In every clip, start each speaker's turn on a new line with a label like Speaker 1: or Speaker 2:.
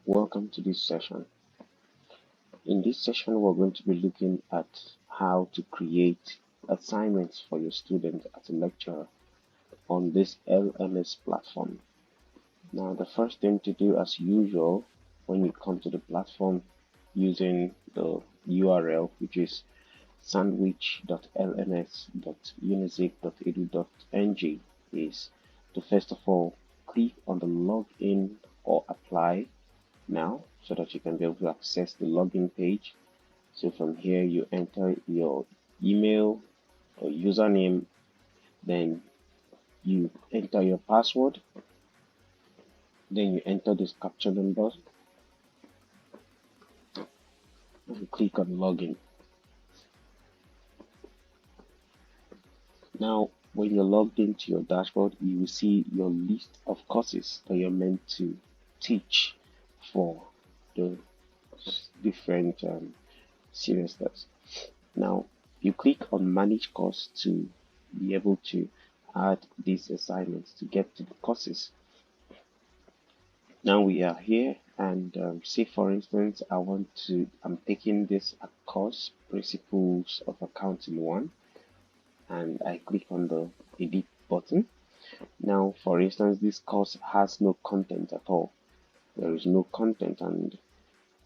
Speaker 1: Welcome to this session. In this session, we're going to be looking at how to create assignments for your students as a lecturer on this LMS platform. Now, the first thing to do, as usual, when you come to the platform using the URL, which is sandwich.lms.unizik.edu.ng, is to first of all click on the login or apply now so that you can be able to access the login page. So from here you enter your email or username, then you enter your password, then you enter this captcha number and click on login. Now when you're logged into your dashboard, you will see your list of courses that you're meant to teach for the different semesters. Now you click on manage course to be able to add these assignments to get to the courses. Now we are here and say for instance I'm taking this course Principles of Accounting 1, and I click on the edit button. Now for instance, this course has no content at all. There is no content, and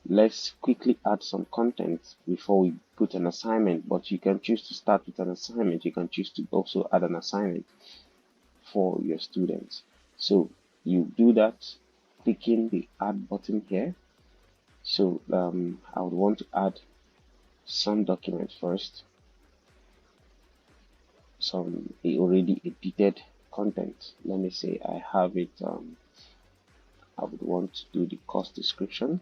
Speaker 1: let's quickly add some content before we put an assignment. But you can choose to start with an assignment. You can choose to also add an assignment for your students. So you do that clicking the add button here. So I would want to add some document first, some already edited content. Let me say I have it. I would want to do the course description.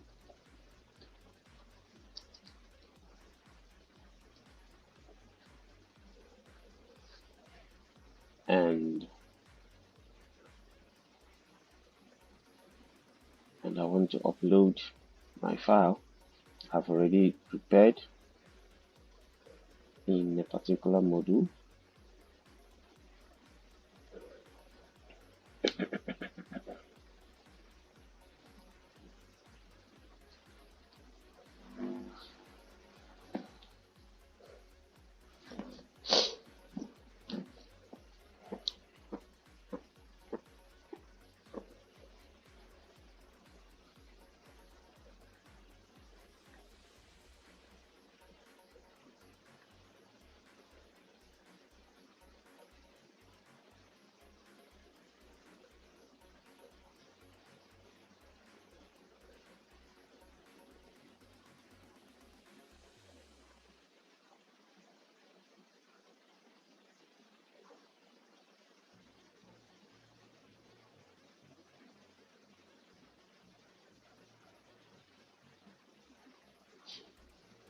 Speaker 1: And I want to upload my file I've already prepared in a particular module.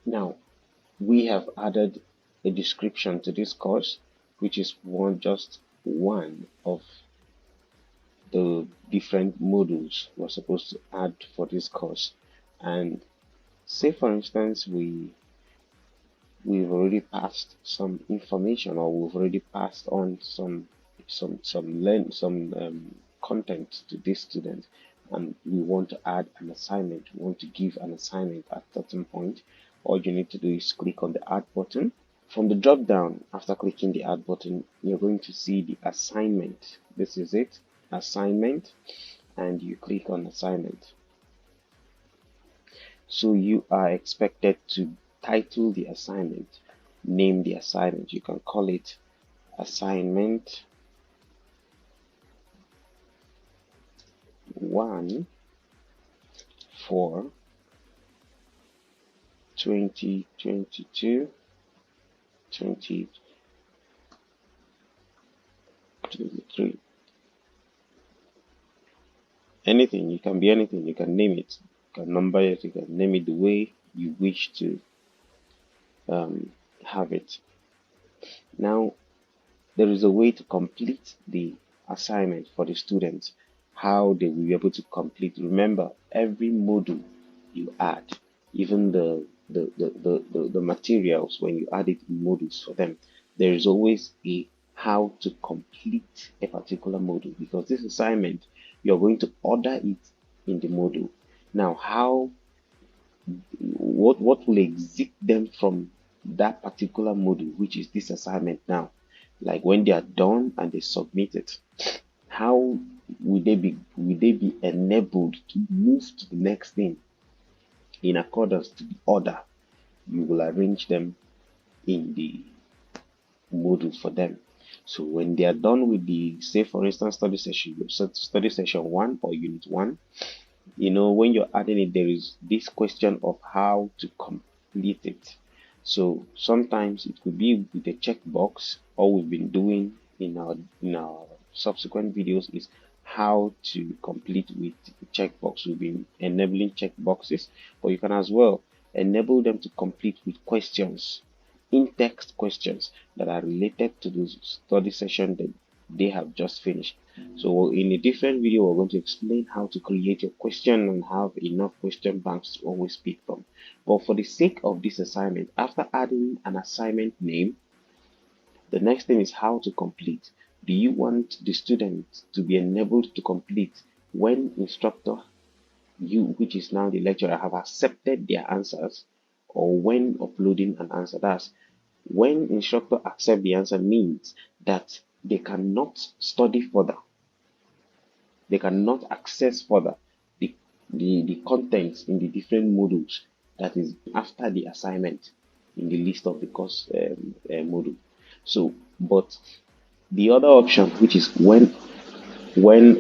Speaker 1: Now we have added a description to this course, which is just one of the different modules we're supposed to add for this course. And say for instance we've already passed some information, or we've already passed on some content to this student, and we want to add an assignment, we want to give an assignment at a certain point. All you need to do is click on the add button. From the drop down, after clicking the add button, you're going to see the assignment. This is it, assignment, and you click on assignment. So you are expected to title the assignment, name the assignment. You can call it assignment 1 for 2022 2023. Anything, you can be anything, you can name it, you can number it, you can name it the way you wish to have it. Now there is a way to complete the assignment for the students, how they will be able to complete. Remember, every module you add, even the materials, when you add it in modules for them, there is always a how to complete a particular module, because this assignment you're going to order it in the module. Now, what will exit them from that particular module, which is this assignment now? Like when they are done and they submit it, how will they be enabled to move to the next thing in accordance to the order you will arrange them in the module for them? So when they are done with the, say for instance, study session 1 or unit 1, when you're adding it, there is this question of how to complete it. So sometimes it could be with a checkbox. All we've been doing in our subsequent videos is how to complete with checkbox. We've been enabling checkboxes, but you can as well enable them to complete with questions, in-text questions that are related to the study session that they have just finished. So in a different video, we're going to explain how to create your question and have enough question banks to always pick from. But for the sake of this assignment, after adding an assignment name, the next thing is how to complete. Do you want the student to be enabled to complete when instructor, you, which is now the lecturer, have accepted their answers, or when uploading an answer? That's when instructor accept the answer means that they cannot study further, they cannot access further the contents in the different modules that is after the assignment in the list of the course module. So, but the other option, which is when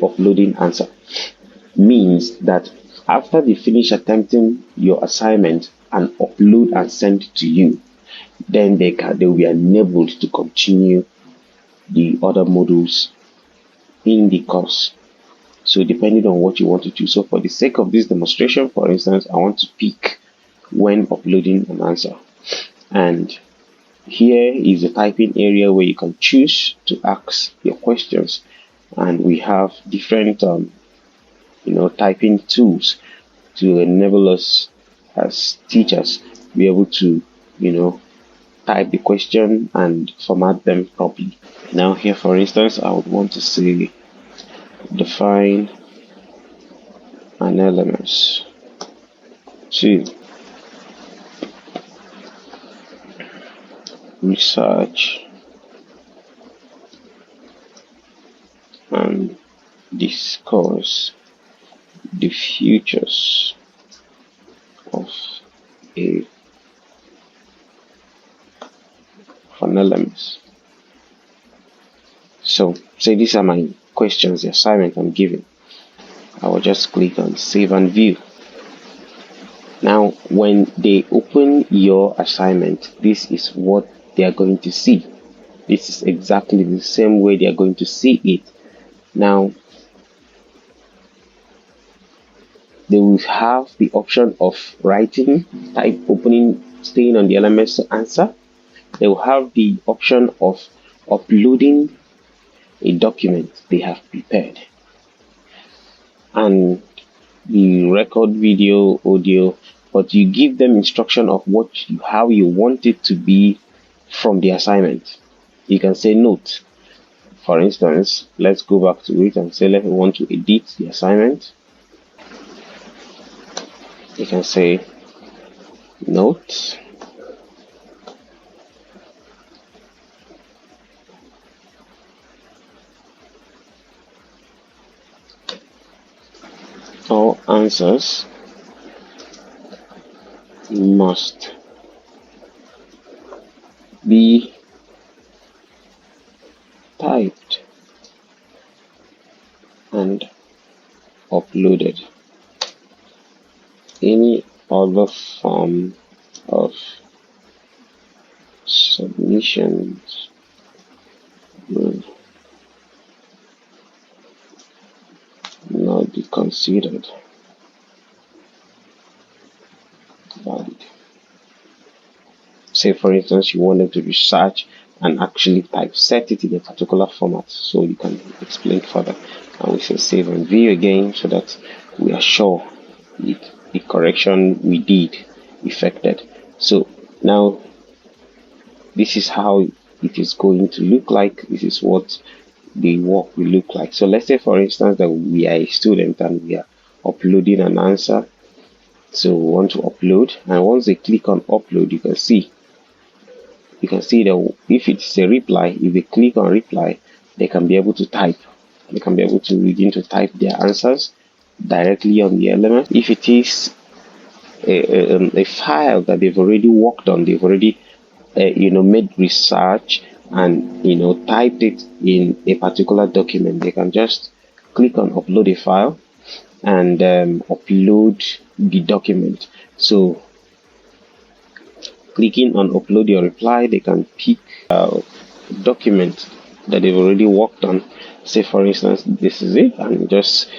Speaker 1: uploading answer, means that after they finish attempting your assignment and upload and send to you, then they will be enabled to continue the other modules in the course. So depending on what you want to choose. So for the sake of this demonstration, for instance, I want to pick when uploading an answer. And here is the typing area where you can choose to ask your questions. And we have different typing tools to enable us as teachers be able to type the question and format them properly. Now here, for instance, I would want to say define an element. 2, research and discuss the futures of a LMS. So say these are my questions, the assignment I'm giving. I will just click on save and view. Now when they open your assignment, this is what they are going to see. This is exactly the same way they are going to see it. Now they will have the option of writing, type, opening, staying on the LMS to answer. They will have the option of uploading a document they have prepared, and the record video, audio, but you give them instruction of how you want it to be from the assignment. You can say note. For instance, let's go back to it and say, we want to edit the assignment. You can say note. All answers must be typed and uploaded. Any other form of submissions will not be considered valid. Say for instance you wanted to research and actually set it in a particular format so you can explain further, and we say save and view again so that we are sure the correction we did effected. So now this is how it is going to look like. This is what the work will look like. So let's say for instance that we are a student and we are uploading an answer So we want to upload, and once they click on upload, you can see that if it's a reply, if they click on reply, they can be able to type. They can be able to begin to type their answers directly on the element. If it is a file that they've already worked on, they've already made research and typed it in a particular document, they can just click on upload a file and upload the document. So clicking on upload your reply, they can pick a document that they've already worked on. Say for instance, this is it, and just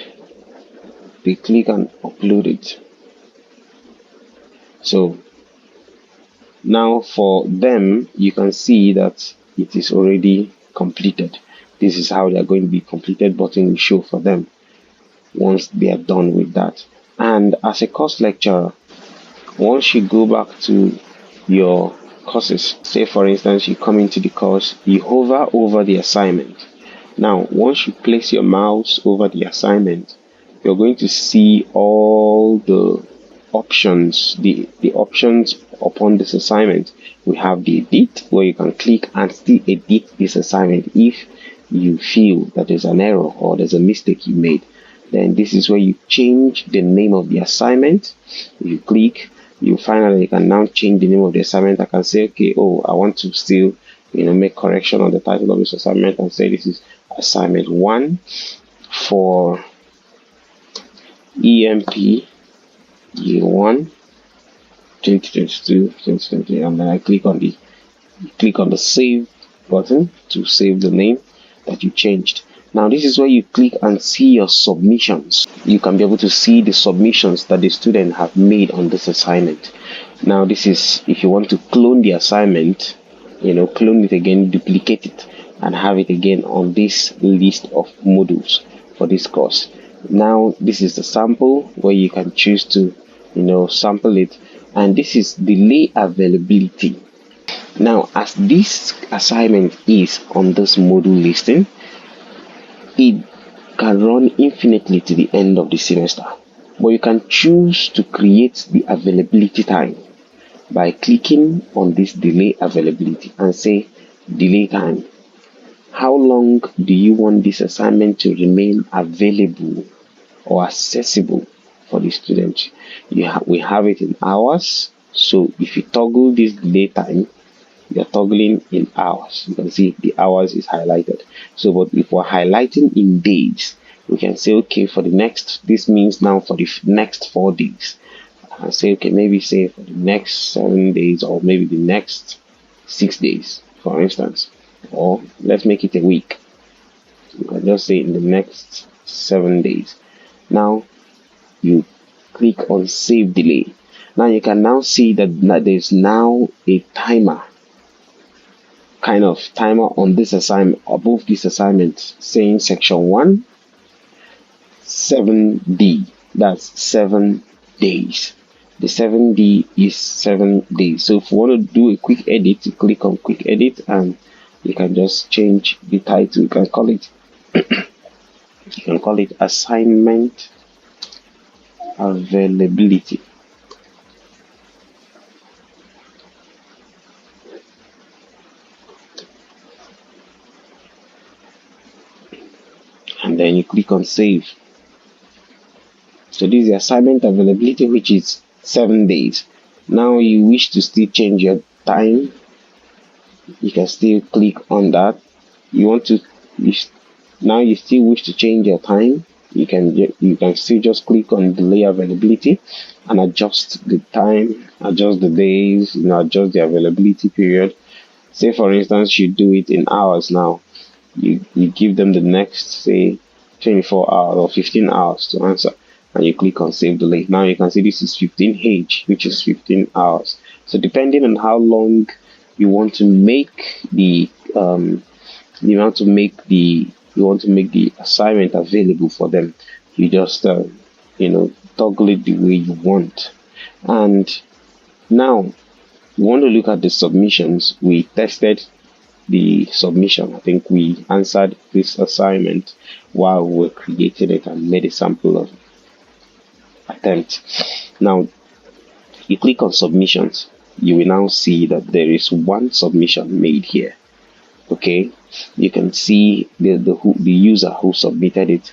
Speaker 1: they click and upload it. So now for them, you can see that it is already completed. This is how they are going to be completed button will show for them once they are done with that. And as a course lecturer, once you go back to your courses, say for instance you come into the course, you hover over the assignment. Now once you place your mouse over the assignment, you're going to see all the options, the options upon this assignment. We have the edit, where you can click and still edit this assignment if you feel that there's an error or there's a mistake you made. Then this is where you change the name of the assignment. If you click, you finally can now change the name of the assignment. I can say, okay, I want to still make correction on the title of this assignment and say this is assignment 1 for EMP year 1 2022-2020, and then I click on the save button to save the name that you changed. Now this is where you click and see your submissions. You can be able to see the submissions that the student have made on this assignment. Now this is if you want to clone the assignment, clone it again, duplicate it, and have it again on this list of modules for this course. Now this is the sample where you can choose to sample it, and this is delay availability. Now as this assignment is on this module listing, it can run infinitely to the end of the semester, but you can choose to create the availability time by clicking on this delay availability and say delay time. How long do you want this assignment to remain available or accessible for the student? We have it in hours. So if you toggle this delay time, you're toggling in hours. You can see the hours is highlighted. So but if we're highlighting in days, we can say okay, for the next, this means now for the next 4 days. I say okay, maybe say for the next 7 days, or maybe the next 6 days, for instance, or let's make it a week. You can just say in the next 7 days. Now you click on save delay. Now you can now see that there's now a timer, kind of timer on this assignment, above this assignment, saying section 1 7D. That's 7 days. The 7D is 7 days. So if you want to do a quick edit, you click on quick edit and you can just change the title. You can call it assignment availability. And then you click on save. So this is the assignment availability, which is 7 days. Now you wish to still change your time, you can still click on that. Now you still wish to change your time, you can still just click on delay availability and adjust the time, adjust the days, adjust the availability period. Say for instance you do it in hours. Now you give them the next, say 24 hours or 15 hours to answer, and you click on save delay. Now you can see this is 15H, which is 15 hours. So depending on how long you want to make the assignment available for them, you just toggle it the way you want. And now we want to look at the submissions. We tested the submission. I think we answered this assignment while we were creating it and made a sample of attempt. Now you click on submissions, you will now see that there is one submission made here. Okay, you can see the user who submitted it.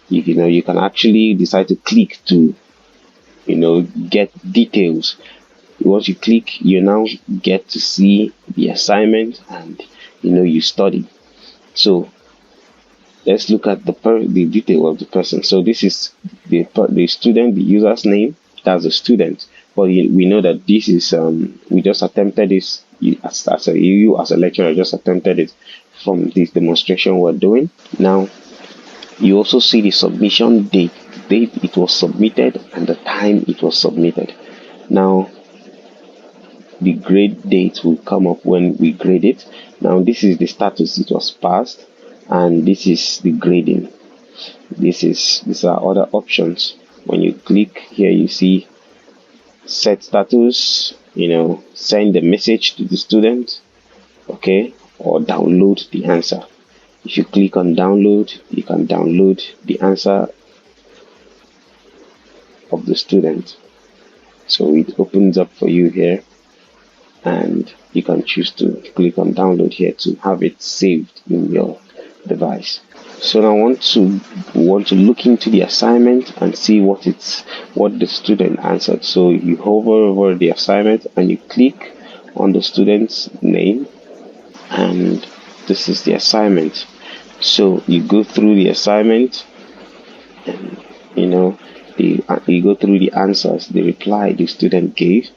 Speaker 1: You can actually decide to click to get details. Once you click, you now get to see the assignment, and you study. So let's look at the detail of the person. So this is the student, the user's name. That's the student. But we know that this is we just attempted this as a lecturer just attempted it from this demonstration we're doing. Now you also see the submission date, the date it was submitted and the time it was submitted. Now the grade date will come up when we grade it. Now this is the status, it was passed, and this is the grading. These are other options. When you click here, you see set status, send the message to the student, okay, or download the answer. If you click on download, you can download the answer of the student. So it opens up for you here, and you can choose to click on download here to have it saved in your device. So now I want to look into the assignment and see what the student answered. So you hover over the assignment and you click on the student's name, and this is the assignment. So you go through the assignment, and you go through the answers, the reply the student gave,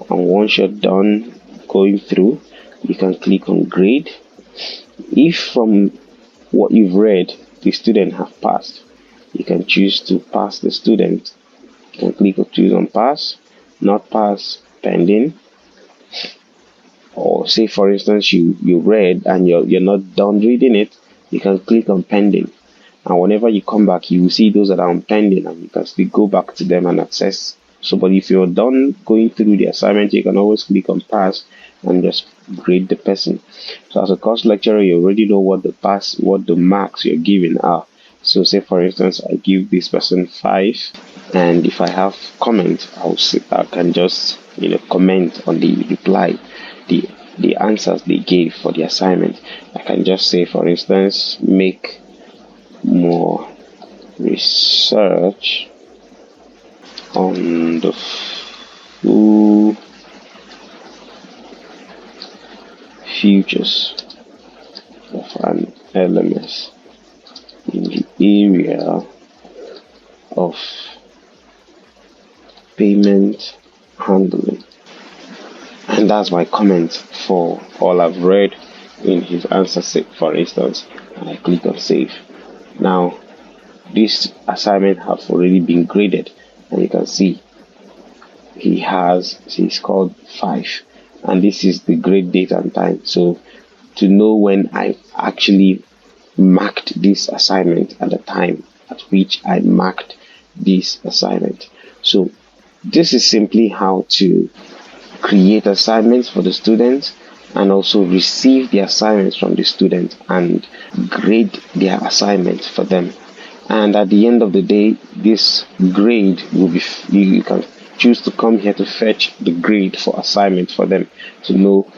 Speaker 1: and once you're done going through, you can click on grade. If from what you've read the student have passed, you can choose to pass the student. You can click on choose on pass, not pass, pending. Or say for instance you read and you're not done reading it, you can click on pending, and whenever you come back you will see those that are on pending, and you can still go back to them and access. So but if you're done going through the assignment, you can always click on pass and just grade the person. So as a course lecturer, you already know what the marks you're giving are. So say for instance I give this person 5, and if I have comment, I can just comment on the reply, the answers they gave for the assignment. I can just say for instance, make more research on the full futures of an LMS in the area of payment handling. And that's my comment for all I've read in his answer set, for instance, and I click on save. Now this assignment has already been graded, and you can see he scored 5, and this is the grade date and time. So to know when I actually marked this assignment at the time at which I marked this assignment. So this is simply how to create assignments for the students and also receive the assignments from the student and grade their assignment for them. And at the end of the day, this grade will be, you can choose to come here to fetch the grade for assignment for them to know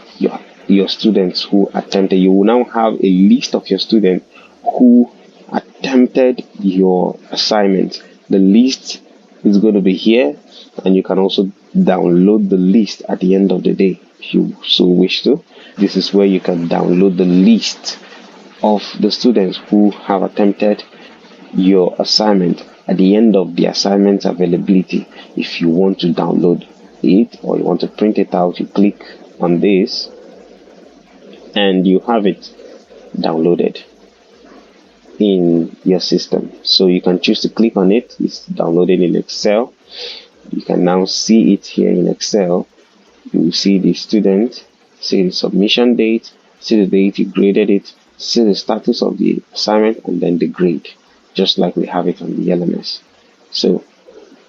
Speaker 1: your students who attempted. You will now have a list of your students who attempted your assignment. The list is going to be here, and you can also download the list at the end of the day if you so wish to. This is where you can download the list of the students who have attempted your assignment at the end of the assignment availability. If you want to download it or you want to print it out, you click on this and you have it downloaded in your system. So you can choose to click on it. It's downloaded in Excel. You can now see it here in Excel. You will see the student, see the submission date, see the date you graded it, see the status of the assignment, and then the grade, just like we have it on the LMS. So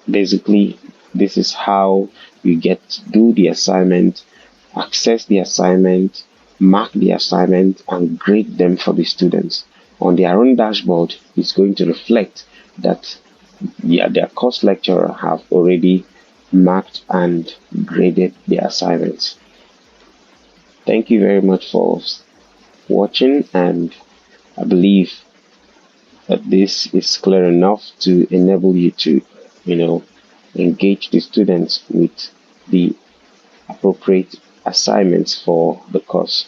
Speaker 1: basically this is how you get to do the assignment, access the assignment, mark the assignment, and grade them for the students. On their own dashboard, it's going to reflect that their course lecturer have already marked and graded the assignments. Thank you very much for watching, and I believe that this is clear enough to enable you to, engage the students with the appropriate assignments for the course.